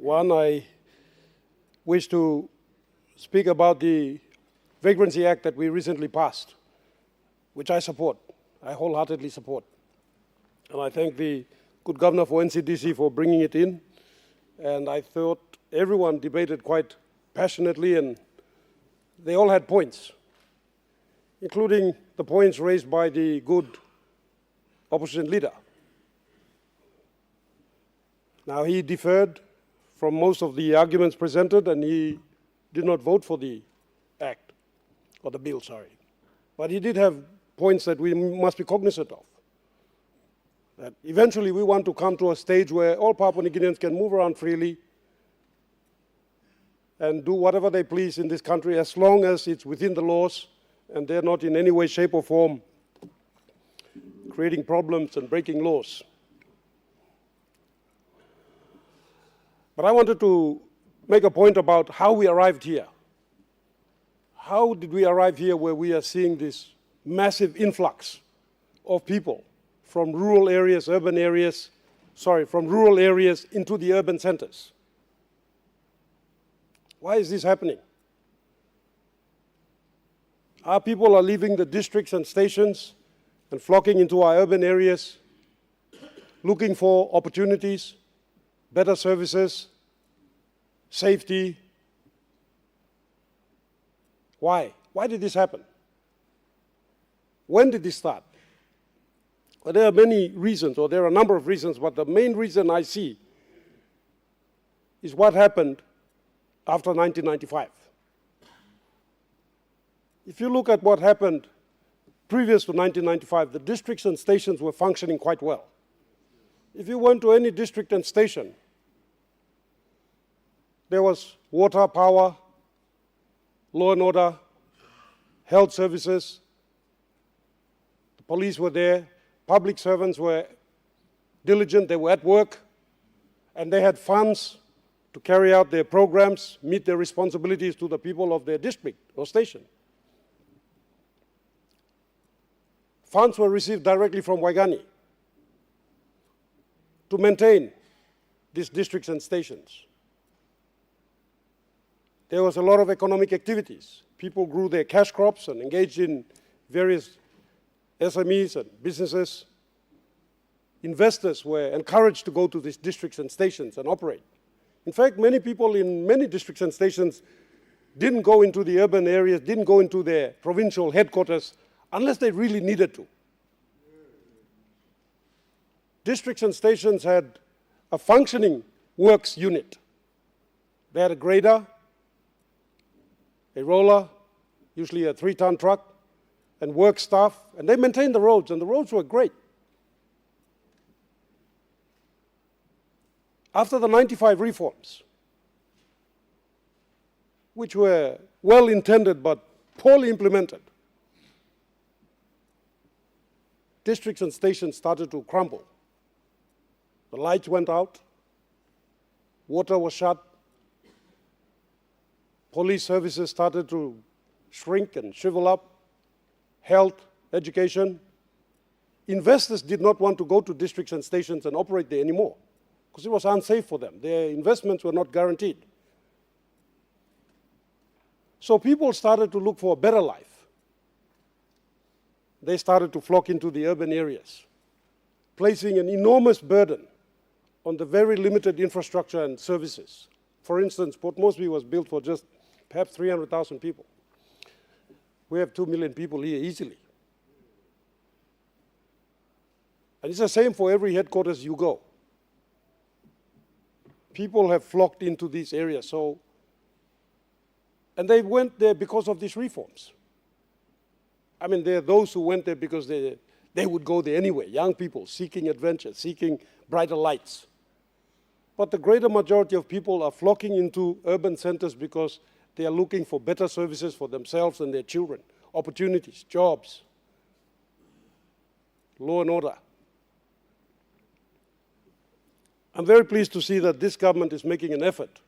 One, I wish to speak about the Vagrancy Act that we recently passed, which I support. I wholeheartedly support. And I thank the good governor for NCDC for bringing it in. And I thought everyone debated quite passionately, and they all had points, including the points raised by the good opposition leader. Now, he deferred from most of the arguments presented, and he did not vote for the act, or the bill, sorry. But he did have points that we must be cognizant of. That eventually we want to come to a stage where all Papua New Guineans can move around freely and do whatever they please in this country, as long as it's within the laws and they're not in any way, shape, or form creating problems and breaking laws. But I wanted to make a point about how we arrived here. How did we arrive here where we are seeing this massive influx of people from rural areas, from rural areas into the urban centers? Why is this happening? Our people are leaving the districts and stations and flocking into our urban areas, looking for opportunities, better services, safety. Why? Why did this happen? When did this start? Well, there are many reasons, or there are a number of reasons, but the main reason I see is what happened after 1995. If you look at what happened previous to 1995, the districts and stations were functioning quite well. If you went to any district and station, there was water, power, law and order, health services, the police were there, public servants were diligent, they were at work, and they had funds to carry out their programs, meet their responsibilities to the people of their district or station. Funds were received directly from Waigani to maintain these districts and stations. There was a lot of economic activities. People grew their cash crops and engaged in various SMEs and businesses. Investors were encouraged to go to these districts and stations and operate. In fact, many people in many districts and stations didn't go into the urban areas, didn't go into their provincial headquarters unless they really needed to. Districts and stations had a functioning works unit. They had a grader, a roller, usually a 3-ton truck, and work staff, and they maintained the roads, and the roads were great. After the 95 reforms, which were well-intended but poorly implemented, districts and stations started to crumble. The lights went out, water was shut, police services started to shrink and shrivel up, health, education. Investors did not want to go to districts and stations and operate there anymore because it was unsafe for them. Their investments were not guaranteed. So people started to look for a better life. They started to flock into the urban areas, placing an enormous burden on the very limited infrastructure and services. For instance, Port Moresby was built for just perhaps 300,000 people. We have 2 million people here easily. And it's the same for every headquarters you go. People have flocked into these areas, and they went there because of these reforms. I mean, there are those who went there because they would go there anyway, young people seeking adventure, seeking brighter lights. But the greater majority of people are flocking into urban centers because they are looking for better services for themselves and their children, opportunities, jobs, law and order. I'm very pleased to see that this government is making an effort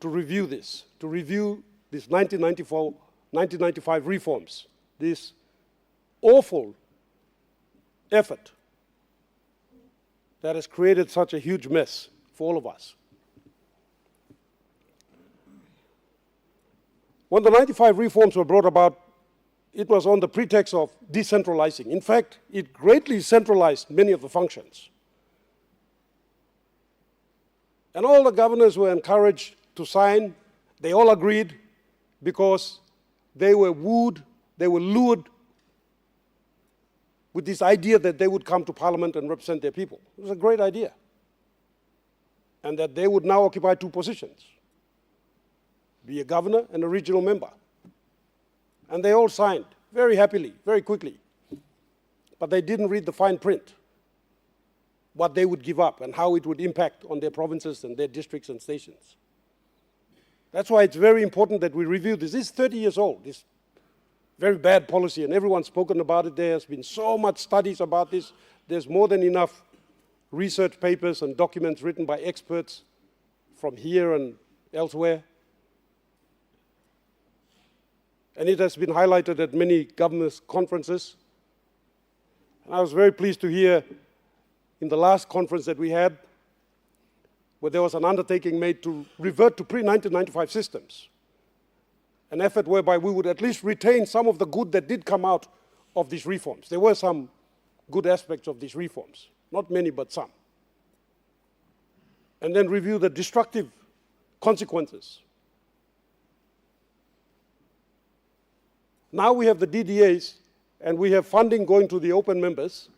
to review this 1995 reforms, this awful effort that has created such a huge mess for all of us. When the 95 reforms were brought about, it was on the pretext of decentralizing. In fact, it greatly centralized many of the functions. And all the governors were encouraged to sign. They all agreed because they were wooed, they were lured with this idea that they would come to Parliament and represent their people. It was a great idea. And that they would now occupy two positions, be a governor and a regional member. And they all signed very happily, very quickly. But they didn't read the fine print, what they would give up and how it would impact on their provinces and their districts and stations. That's why it's very important that we review this. This is 30 years old, this very bad policy, and everyone's spoken about it. There has been so much studies about this. There's more than enough research papers and documents written by experts from here and elsewhere. And it has been highlighted at many governors' conferences. And I was very pleased to hear in the last conference that we had, where there was an undertaking made to revert to pre-1995 systems, an effort whereby we would at least retain some of the good that did come out of these reforms. There were some good aspects of these reforms, not many, but some. And then review the destructive consequences. Now we have the DDAs, and we have funding going to the open members,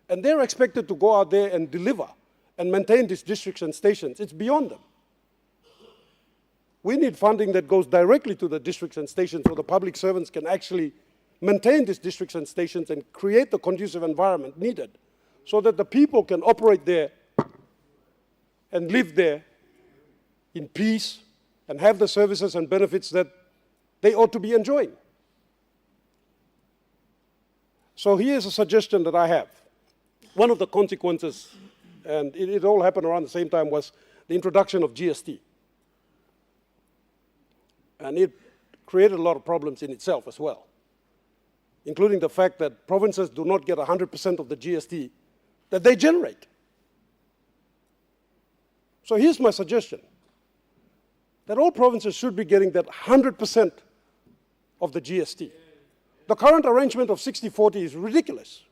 and they're expected to go out there and deliver and maintain these districts and stations. It's beyond them. We need funding that goes directly to the districts and stations so the public servants can actually maintain these districts and stations and create the conducive environment needed so that the people can operate there and live there in peace and have the services and benefits that they ought to be enjoying. So here's a suggestion that I have. One of the consequences, and it all happened around the same time, was the introduction of GST. And it created a lot of problems in itself as well, including the fact that provinces do not get 100% of the GST that they generate. So here's my suggestion, that all provinces should be getting that 100% of the GST. The current arrangement of 60-40 is ridiculous.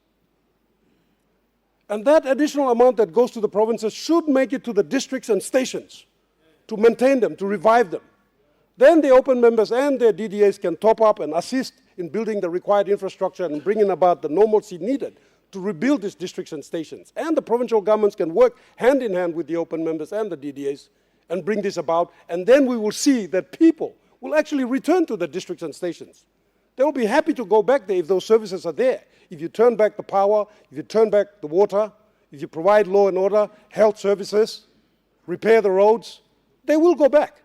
And that additional amount that goes to the provinces should make it to the districts and stations to maintain them, to revive them. Then the open members and their DDAs can top up and assist in building the required infrastructure and bringing about the normalcy needed to rebuild these districts and stations. And the provincial governments can work hand in hand with the open members and the DDAs and bring this about. And then we will see that people will actually return to the districts and stations. They will be happy to go back there if those services are there. If you turn back the power, if you turn back the water, if you provide law and order, health services, repair the roads, they will go back.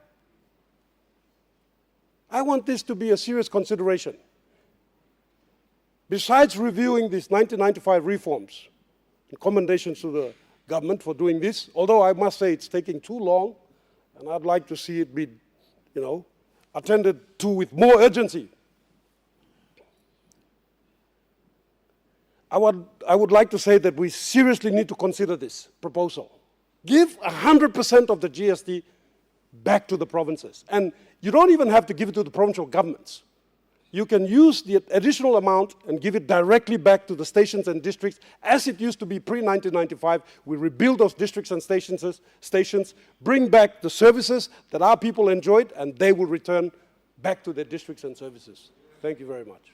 I want this to be a serious consideration. Besides reviewing these 1995 reforms, and commendations to the government for doing this, although I must say it's taking too long, and I'd like to see it be, attended to with more urgency. I would like to say that we seriously need to consider this proposal. Give 100% of the GST back to the provinces. And you don't even have to give it to the provincial governments. You can use the additional amount and give it directly back to the stations and districts as it used to be pre-1995. We rebuild those districts and stations, bring back the services that our people enjoyed, and they will return back to their districts and services. Thank you very much.